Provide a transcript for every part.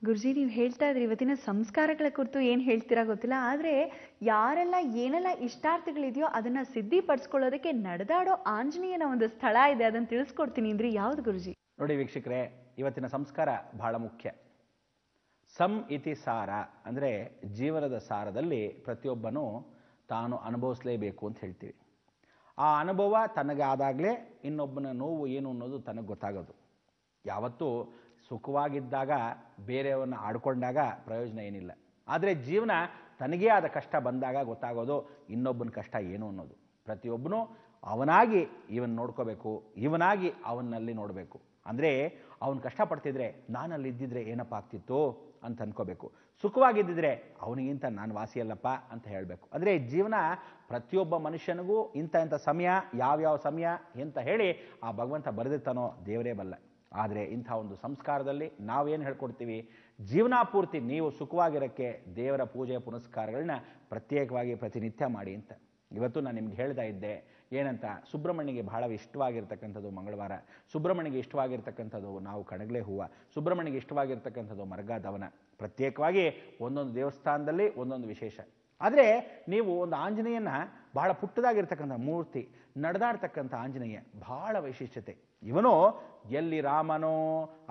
ಗುರುಜಿ, ನೀವು ಹೇಳ್ತಾ ಇದ್ರಿ ಇವತ್ತಿನ ಸಂಸ್ಕಾರಗಳ ಕುರಿತು ಏನು ಹೇಳ್ತೀರಾ ಗೊತ್ತಿಲ್ಲ, ಆದರೆ ಯಾರೆಲ್ಲ ಏನೆಲ್ಲ ಇಷ್ಟಾರ್ಥಗಳಿದೆಯೋ ಅದನ್ನ ಸಿದ್ಧಿಪಡಿಸ್ಕೊಳ್ಳೋದಕ್ಕೆ ನಡೆದಾಡೋ ಆಂಜನೇಯನ ಒಂದು ಸ್ಥಳ ಇದೆ, ಅದನ್ನು ತಿಳಿಸ್ಕೊಡ್ತೀನಿ ಅಂದ್ರೆ ಯಾವ್ದು ಗುರುಜಿ? ನೋಡಿ ವೀಕ್ಷಕರೇ, ಇವತ್ತಿನ ಸಂಸ್ಕಾರ ಬಹಳ ಮುಖ್ಯ. ಸಂ ಇತಿ ಸಾರ ಅಂದರೆ ಜೀವನದ ಸಾರದಲ್ಲಿ ಪ್ರತಿಯೊಬ್ಬನೂ ತಾನು ಅನುಭವಿಸಲೇಬೇಕು ಅಂತ ಹೇಳ್ತೀವಿ. ಆ ಅನುಭವ ತನಗೆ ಆದಾಗಲೇ ಇನ್ನೊಬ್ಬನ ನೋವು ಏನು ಅನ್ನೋದು ತನಗೆ ಗೊತ್ತಾಗೋದು. ಯಾವತ್ತೂ ಸುಖವಾಗಿದ್ದಾಗ ಬೇರೆಯವ್ರನ್ನ ಆಡ್ಕೊಂಡಾಗ ಪ್ರಯೋಜನ ಏನಿಲ್ಲ. ಆದರೆ ಜೀವನ ತನಗೇ ಆದ ಕಷ್ಟ ಬಂದಾಗ ಗೊತ್ತಾಗೋದು ಇನ್ನೊಬ್ಬನ ಕಷ್ಟ ಏನು ಅನ್ನೋದು. ಪ್ರತಿಯೊಬ್ಬನೂ ಅವನಾಗಿ ಇವನ್ ನೋಡ್ಕೋಬೇಕು, ಇವನಾಗಿ ಅವನಲ್ಲಿ ನೋಡಬೇಕು. ಅಂದರೆ ಅವನು ಕಷ್ಟಪಡ್ತಿದ್ರೆ ನಾನಲ್ಲಿ ಇದ್ದಿದ್ರೆ ಏನಪ್ಪ ಆಗ್ತಿತ್ತು ಅಂತ ಅನ್ಕೋಬೇಕು. ಸುಖವಾಗಿದ್ದಿದ್ರೆ ಅವನಿಗಿಂತ ನಾನು ವಾಸಿಯಲ್ಲಪ್ಪ ಅಂತ ಹೇಳಬೇಕು. ಅಂದರೆ ಜೀವನ ಪ್ರತಿಯೊಬ್ಬ ಮನುಷ್ಯನಿಗೂ ಇಂಥ ಸಮಯ, ಯಾವ್ಯಾವ ಸಮಯ ಅಂತ ಹೇಳಿ ಆ ಭಗವಂತ ಬರೆದಿರ್ತಾನೋ ದೇವರೇ ಬಲ್ಲ. ಆದರೆ ಇಂಥ ಒಂದು ಸಂಸ್ಕಾರದಲ್ಲಿ ನಾವೇನು ಹೇಳ್ಕೊಡ್ತೀವಿ, ಜೀವನ ಪೂರ್ತಿ ನೀವು ಸುಖವಾಗಿರೋಕ್ಕೆ ದೇವರ ಪೂಜೆ ಪುನಸ್ಕಾರಗಳನ್ನ ಪ್ರತ್ಯೇಕವಾಗಿ ಪ್ರತಿನಿತ್ಯ ಮಾಡಿ ಅಂತ. ಇವತ್ತು ನಾನು ನಿಮ್ಗೆ ಹೇಳ್ತಾ ಇದ್ದೆ ಏನಂತ, ಸುಬ್ರಹ್ಮಣ್ಯಗೆ ಬಹಳ ಇಷ್ಟವಾಗಿರ್ತಕ್ಕಂಥದ್ದು ಮಂಗಳವಾರ, ಸುಬ್ರಹ್ಮಣ್ಯಗೆ ಇಷ್ಟವಾಗಿರ್ತಕ್ಕಂಥದ್ದು ನಾವು ಕಣಗಲೆ ಹೂವು, ಸುಬ್ರಹ್ಮಣ್ಯಗೆ ಇಷ್ಟವಾಗಿರ್ತಕ್ಕಂಥದ್ದು ಮರ್ಗ ದವನ. ಪ್ರತ್ಯೇಕವಾಗಿ ಒಂದೊಂದು ದೇವಸ್ಥಾನದಲ್ಲಿ ಒಂದೊಂದು ವಿಶೇಷ. ಆದರೆ ನೀವು ಒಂದು ಆಂಜನೇಯನ ಬಹಳ ಪುಟ್ಟದಾಗಿರ್ತಕ್ಕಂಥ ಮೂರ್ತಿ, ನಡೆದಾಡ್ತಕ್ಕಂಥ ಆಂಜನೇಯ ಬಹಳ ವೈಶಿಷ್ಟ್ಯತೆ. ಇವನು ಎಲ್ಲಿ ರಾಮನೋ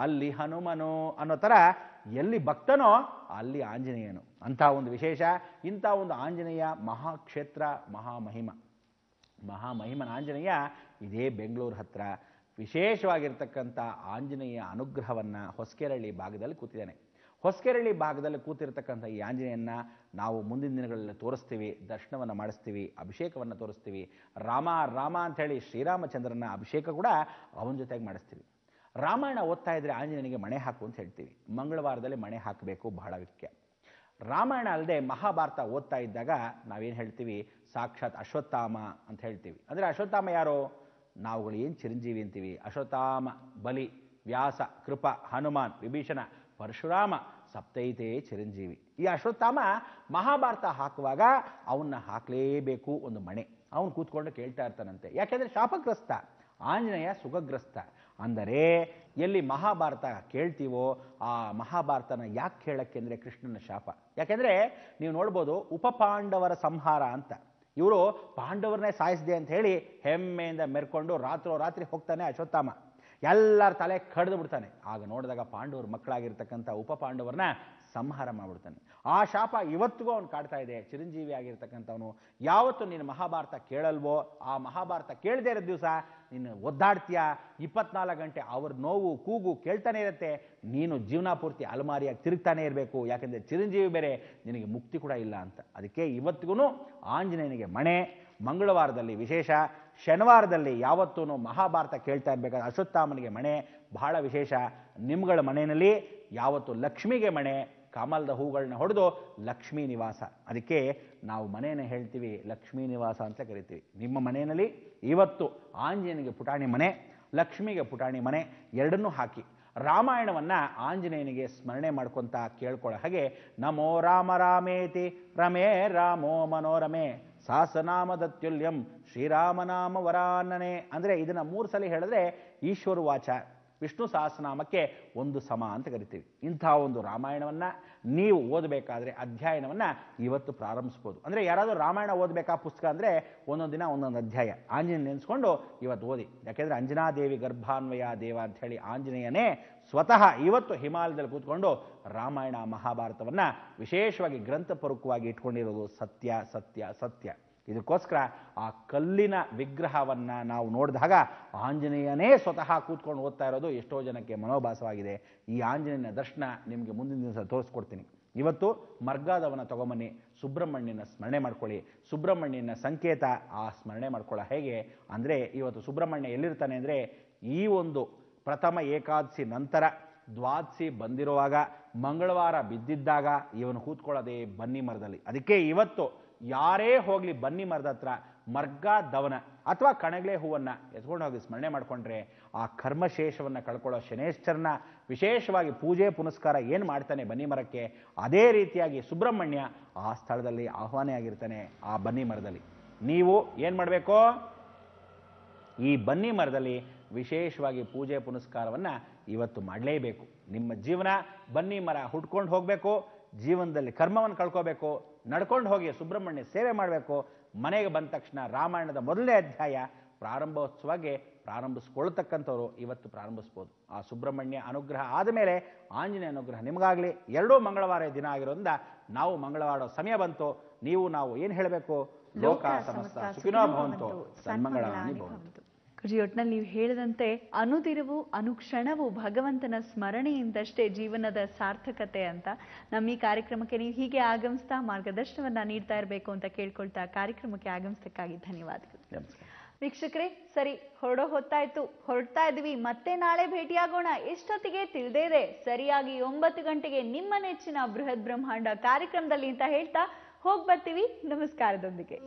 ಅಲ್ಲಿ ಹನುಮನೋ ಅನ್ನೋ ಥರ, ಎಲ್ಲಿ ಭಕ್ತನೋ ಅಲ್ಲಿ ಆಂಜನೇಯನು. ಅಂಥ ಒಂದು ವಿಶೇಷ. ಇಂಥ ಒಂದು ಆಂಜನೇಯ ಮಹಾಕ್ಷೇತ್ರ, ಮಹಾಮಹಿಮನ ಆಂಜನೇಯ ಇದೇ ಬೆಂಗಳೂರು ಹತ್ರ ವಿಶೇಷವಾಗಿರ್ತಕ್ಕಂಥ ಆಂಜನೇಯ ಅನುಗ್ರಹವನ್ನು ಹೊಸಕೆರಳ್ಳಿ ಭಾಗದಲ್ಲಿ ಕೂತಿದ್ದಾನೆ. ಹೊಸಕೆರಳ್ಳಿ ಭಾಗದಲ್ಲಿ ಕೂತಿರ್ತಕ್ಕಂಥ ಈ ಆಂಜನೇಯನ್ನ ನಾವು ಮುಂದಿನ ದಿನಗಳಲ್ಲಿ ತೋರಿಸ್ತೀವಿ, ದರ್ಶನವನ್ನು ಮಾಡಿಸ್ತೀವಿ, ಅಭಿಷೇಕವನ್ನು ತೋರಿಸ್ತೀವಿ. ರಾಮ ಅಂಥೇಳಿ ಶ್ರೀರಾಮಚಂದ್ರನ ಅಭಿಷೇಕ ಕೂಡ ಅವನ ಜೊತೆಗೆ ಮಾಡಿಸ್ತೀವಿ. ರಾಮಾಯಣ ಓದ್ತಾ ಇದ್ರೆ ಆಂಜನೇಯನಿಗೆ ಮಣೆ ಹಾಕು ಅಂತ ಹೇಳ್ತೀವಿ. ಮಂಗಳವಾರದಲ್ಲಿ ಮಣೆ ಹಾಕಬೇಕು, ಬಹಳ ಮುಖ್ಯ. ರಾಮಾಯಣ ಅಲ್ಲದೆ ಮಹಾಭಾರತ ಓದ್ತಾ ಇದ್ದಾಗ ನಾವೇನು ಹೇಳ್ತೀವಿ, ಸಾಕ್ಷಾತ್ ಅಶ್ವತ್ಥಾಮ ಅಂತ ಹೇಳ್ತೀವಿ. ಅಂದರೆ ಅಶ್ವತ್ಥಾಮ ಯಾರು? ನಾವುಗಳು ಏನು ಚಿರಂಜೀವಿ ಅಂತೀವಿ. ಅಶ್ವತ್ಥಾಮ, ಬಲಿ, ವ್ಯಾಸ, ಕೃಪ, ಹನುಮಾನ್, ವಿಭೀಷಣ, ಪರಶುರಾಮ, ಸಪ್ತೈತೆ ಚಿರಂಜೀವಿ. ಈ ಅಶ್ವತ್ಥಾಮ ಮಹಾಭಾರತ ಹಾಕುವಾಗ ಅವನ್ನ ಹಾಕಲೇಬೇಕು ಒಂದು ಮಣೆ. ಅವನು ಕೂತ್ಕೊಂಡು ಕೇಳ್ತಾ ಇರ್ತಾನಂತೆ. ಯಾಕೆಂದರೆ ಶಾಪಗ್ರಸ್ತ, ಆಂಜನೇಯ ಸುಖಗ್ರಸ್ತ. ಅಂದರೆ ಎಲ್ಲಿ ಮಹಾಭಾರತ ಕೇಳ್ತೀವೋ ಆ ಮಹಾಭಾರತನ ಯಾಕೆ ಕೇಳಕ್ಕೆ ಅಂದರೆ ಕೃಷ್ಣನ ಶಾಪ. ಯಾಕೆಂದರೆ ನೀವು ನೋಡ್ಬೋದು, ಉಪಪಾಂಡವರ ಸಂಹಾರ ಅಂತ. ಇವರು ಪಾಂಡವರನ್ನೇ ಸಾಯಿಸಿದೆ ಅಂತ ಹೇಳಿ ಹೆಮ್ಮೆಯಿಂದ ಮೆರ್ಕೊಂಡು ರಾತ್ರಿ ಹೋಗ್ತಾನೆ ಅಶ್ವತ್ಥಾಮ. ಎಲ್ಲರ ತಲೆ ಕಡ್ದು ಬಿಡ್ತಾನೆ. ಆಗ ನೋಡಿದಾಗ ಪಾಂಡವರು ಮಕ್ಕಳಾಗಿರ್ತಕ್ಕಂಥ ಉಪಪಾಂಡವರನ್ನ ಸಂಹಾರ ಮಾಡಿಬಿಡ್ತಾನೆ. ಆ ಶಾಪ ಇವತ್ತಿಗೂ ಅವನು ಕಾಡ್ತಾ ಇದೆ. ಚಿರಂಜೀವಿ ಆಗಿರ್ತಕ್ಕಂಥವನು ಯಾವತ್ತು ನೀನು ಮಹಾಭಾರತ ಕೇಳಲ್ವೋ, ಆ ಮಹಾಭಾರತ ಕೇಳದೇ ಇರೋ ದಿವಸ ನೀನು ಒದ್ದಾಡ್ತೀಯ. 24 ಗಂಟೆ ಅವ್ರ ನೋವು ಕೂಗು ಕೇಳ್ತಾನೆ ಇರುತ್ತೆ. ನೀನು ಜೀವನ ಪೂರ್ತಿ ಅಲಮಾರಿಯಾಗಿ ತಿರುಗ್ತಾನೆ ಇರಬೇಕು. ಯಾಕೆಂದರೆ ಚಿರಂಜೀವಿ ಬೇರೆ, ನಿನಗೆ ಮುಕ್ತಿ ಕೂಡ ಇಲ್ಲ ಅಂತ. ಅದಕ್ಕೆ ಇವತ್ತಿಗೂ ಆಂಜನೇಯನಿಗೆ ಮಣೆ, ಮಂಗಳವಾರದಲ್ಲಿ ವಿಶೇಷ, ಶನಿವಾರದಲ್ಲಿ ಯಾವತ್ತೂ ಮಹಾಭಾರತ ಕೇಳ್ತಾ ಇರಬೇಕಾದ್ರೆ ಅಶ್ವತ್ಥಾಮನಿಗೆ ಮಣೆ ಬಹಳ ವಿಶೇಷ. ನಿಮ್ಗಳ ಮನೆಯಲ್ಲಿ ಯಾವತ್ತು ಲಕ್ಷ್ಮಿಗೆ ಮಣೆ, ಕಮಲದ ಹೂಗಳನ್ನ ಹೊಡೆದು ಲಕ್ಷ್ಮೀ ನಿವಾಸ. ಅದಕ್ಕೆ ನಾವು ಮನೆಯನ್ನು ಹೇಳ್ತೀವಿ ಲಕ್ಷ್ಮೀ ನಿವಾಸ ಅಂತ ಕರಿತೀವಿ. ನಿಮ್ಮ ಮನೆಯಲ್ಲಿ ಇವತ್ತು ಆಂಜನೇಯನಿಗೆ ಪುಟಾಣಿ ಮನೆ, ಲಕ್ಷ್ಮಿಗೆ ಪುಟಾಣಿ ಮನೆ ಎರಡನ್ನೂ ಹಾಕಿ ರಾಮಾಯಣವನ್ನು ಆಂಜನೇಯನಿಗೆ ಸ್ಮರಣೆ ಮಾಡ್ಕೊತ ಕೇಳ್ಕೊಳ್ಳೋ ಹಾಗೆ, ನಮೋ ರಾಮ ರಾಮೇತಿ ರಮೇ ರಾಮೋ ಮನೋರಮೆ ಸಹಸ್ರನಾಮದತ್ಯುಲ್ಯಂ ಶ್ರೀರಾಮನಾಮ ವರಾನನೆ. ಅಂದರೆ ಇದನ್ನು 3 ಸಲ ಹೇಳಿದ್ರೆ ಈಶ್ವರ ವಾಚ, ವಿಷ್ಣು ಸಹಸ್ರನಾಮಕ್ಕೆ 1 ಸಮ ಅಂತ ಕರಿತೀವಿ. ಇಂಥ ಒಂದು ರಾಮಾಯಣವನ್ನು ನೀವು ಓದಬೇಕಾದ್ರೆ ಅಧ್ಯಯನವನ್ನು ಇವತ್ತು ಪ್ರಾರಂಭಿಸ್ಬೋದು. ಅಂದರೆ ಯಾರಾದರೂ ರಾಮಾಯಣ ಓದಬೇಕಾ ಪುಸ್ತಕ ಅಂದರೆ ಒಂದೊಂದು ದಿನ ಒಂದೊಂದು ಅಧ್ಯಾಯ ಆಂಜನೇಯ ನೆನೆಸ್ಕೊಂಡು ಇವತ್ತು ಓದಿ. ಯಾಕೆಂದರೆ ಅಂಜನಾದೇವಿ ಗರ್ಭಾನ್ವಯ ದೇವ ಅಂಥೇಳಿ ಆಂಜನೇಯನೇ ಸ್ವತಃ ಇವತ್ತು ಹಿಮಾಲಯದಲ್ಲಿ ಕೂತ್ಕೊಂಡು ರಾಮಾಯಣ ಮಹಾಭಾರತವನ್ನು ವಿಶೇಷವಾಗಿ ಗ್ರಂಥಪೂರ್ವಕವಾಗಿ ಇಟ್ಕೊಂಡಿರೋದು ಸತ್ಯ ಸತ್ಯ ಸತ್ಯ. ಇದಕ್ಕೋಸ್ಕರ ಆ ಕಲ್ಲಿನ ವಿಗ್ರಹವನ್ನು ನಾವು ನೋಡಿದಾಗ ಆಂಜನೇಯನೇ ಸ್ವತಃ ಕೂತ್ಕೊಂಡು ಓದ್ತಾ ಇರೋದು ಎಷ್ಟೋ ಜನಕ್ಕೆ ಮನೋಭಾಸವಾಗಿದೆ. ಈ ಆಂಜನೇಯನ ದರ್ಶನ ನಿಮಗೆ ಮುಂದಿನ ದಿವಸ ತೋರಿಸ್ಕೊಡ್ತೀನಿ. ಇವತ್ತು ಮರ್ಗಾದವನ ತಗೊಂಬನ್ನಿ, ಸುಬ್ರಹ್ಮಣ್ಯನ ಸ್ಮರಣೆ ಮಾಡ್ಕೊಳ್ಳಿ. ಸುಬ್ರಹ್ಮಣ್ಯನ ಸಂಕೇತ ಆ ಸ್ಮರಣೆ ಮಾಡ್ಕೊಳ್ಳೋ ಹೇಗೆ ಅಂದರೆ, ಇವತ್ತು ಸುಬ್ರಹ್ಮಣ್ಯ ಎಲ್ಲಿರ್ತಾನೆ ಅಂದರೆ, ಈ ಒಂದು ಪ್ರಥಮ ಏಕಾದಶಿ ನಂತರ ದ್ವಾದಶಿ ಬಂದಿರುವಾಗ ಮಂಗಳವಾರ ಬಿದ್ದಿದ್ದಾಗ ಇವನು ಕೂತ್ಕೊಳ್ಳೋದೇ ಬನ್ನಿ ಮರದಲ್ಲಿ. ಅದಕ್ಕೆ ಇವತ್ತು ಯಾರೇ ಹೋಗಲಿ ಬನ್ನಿ ಮರದ ಹತ್ರ ಮರ್ಗ ದವನ ಅಥವಾ ಕಣಗಲೆ ಹೂವನ್ನು ಎತ್ಕೊಂಡು ಹೋಗಿ ಸ್ಮರಣೆ ಮಾಡಿಕೊಂಡ್ರೆ ಆ ಕರ್ಮಶೇಷವನ್ನು ಕಳ್ಕೊಳ್ಳೋ ಶನೇಶ್ವರನ ವಿಶೇಷವಾಗಿ ಪೂಜೆ ಪುನಸ್ಕಾರ ಏನು ಮಾಡ್ತಾನೆ ಬನ್ನಿ ಮರಕ್ಕೆ, ಅದೇ ರೀತಿಯಾಗಿ ಸುಬ್ರಹ್ಮಣ್ಯ ಆ ಸ್ಥಳದಲ್ಲಿ ಆಹ್ವಾನ ಆಗಿರ್ತಾನೆ ಆ ಬನ್ನಿ ಮರದಲ್ಲಿ. ನೀವು ಏನು ಮಾಡಬೇಕು, ಈ ಬನ್ನಿ ಮರದಲ್ಲಿ ವಿಶೇಷವಾಗಿ ಪೂಜೆ ಪುನಸ್ಕಾರವನ್ನು ಇವತ್ತು ಮಾಡಲೇಬೇಕು. ನಿಮ್ಮ ಜೀವನ ಬನ್ನಿ ಮರ ಹುಡ್ಕೊಂಡು ಹೋಗಬೇಕು, ಜೀವನದಲ್ಲಿ ಕರ್ಮವನ್ನು ಕಳ್ಕೋಬೇಕು, ನಡ್ಕೊಂಡು ಹೋಗಿ ಸುಬ್ರಹ್ಮಣ್ಯ ಸೇವೆ ಮಾಡಬೇಕು. ಮನೆಗೆ ಬಂದ ತಕ್ಷಣ ರಾಮಾಯಣದ ಮೊದಲನೇ ಅಧ್ಯಾಯ ಪ್ರಾರಂಭೋತ್ಸವಕ್ಕೆ ಪ್ರಾರಂಭಿಸ್ಕೊಳ್ತಕ್ಕಂಥವ್ರು ಇವತ್ತು ಪ್ರಾರಂಭಿಸ್ಬೋದು. ಆ ಸುಬ್ರಹ್ಮಣ್ಯ ಅನುಗ್ರಹ ಆದಮೇಲೆ ಆಂಜನೇಯ ಅನುಗ್ರಹ ನಿಮಗಾಗಲಿ. ಎರಡೂ ಮಂಗಳವಾರ ದಿನ ಆಗಿರೋದ್ರಿಂದ ನಾವು ಮಂಗಳವಾರ ಸಮಯ ಬಂತು. ನೀವು ನಾವು ಏನು ಹೇಳಬೇಕು? ಲೋಕ ಸಮಸ್ತ ಸುಖಿನೋ ಭವಂತು, ಸನ್ಮಂಗಳಾನಿ ಭವಂತು. ಗುರುಜಿ, ಒಟ್ನಲ್ಲಿ ನೀವು ಹೇಳಿದಂತೆ ಅನುದಿನವೂ ಅನುಕ್ಷಣವೂ ಭಗವಂತನ ಸ್ಮರಣೆಯಿಂದಷ್ಟೇ ಜೀವನದ ಸಾರ್ಥಕತೆ ಅಂತ. ನಮ್ಮ ಈ ಕಾರ್ಯಕ್ರಮಕ್ಕೆ ನೀವು ಹೀಗೆ ಆಗಮಿಸ್ತಾ ಮಾರ್ಗದರ್ಶನವನ್ನ ನೀಡ್ತಾ ಇರಬೇಕು ಅಂತ ಕೇಳ್ಕೊಳ್ತಾ ಕಾರ್ಯಕ್ರಮಕ್ಕೆ ಆಗಮಿಸಕ್ಕಾಗಿ ಧನ್ಯವಾದಗಳು. ವೀಕ್ಷಕರೇ, ಸರಿ ಹೊರಡ್ತಾ ಇದ್ವಿ. ಮತ್ತೆ ನಾಳೆ ಭೇಟಿಯಾಗೋಣ. ಎಷ್ಟೊತ್ತಿಗೆ ತಿಳಿದೇ ಇದೆ, ಸರಿಯಾಗಿ 9 ಗಂಟೆಗೆ ನಿಮ್ಮ ನೆಚ್ಚಿನ ಬೃಹತ್ ಬ್ರಹ್ಮಾಂಡ ಕಾರ್ಯಕ್ರಮದಲ್ಲಿ ಅಂತ ಹೇಳ್ತಾ ಹೋಗ್ಬರ್ತೀವಿ ನಮಸ್ಕಾರದೊಂದಿಗೆ.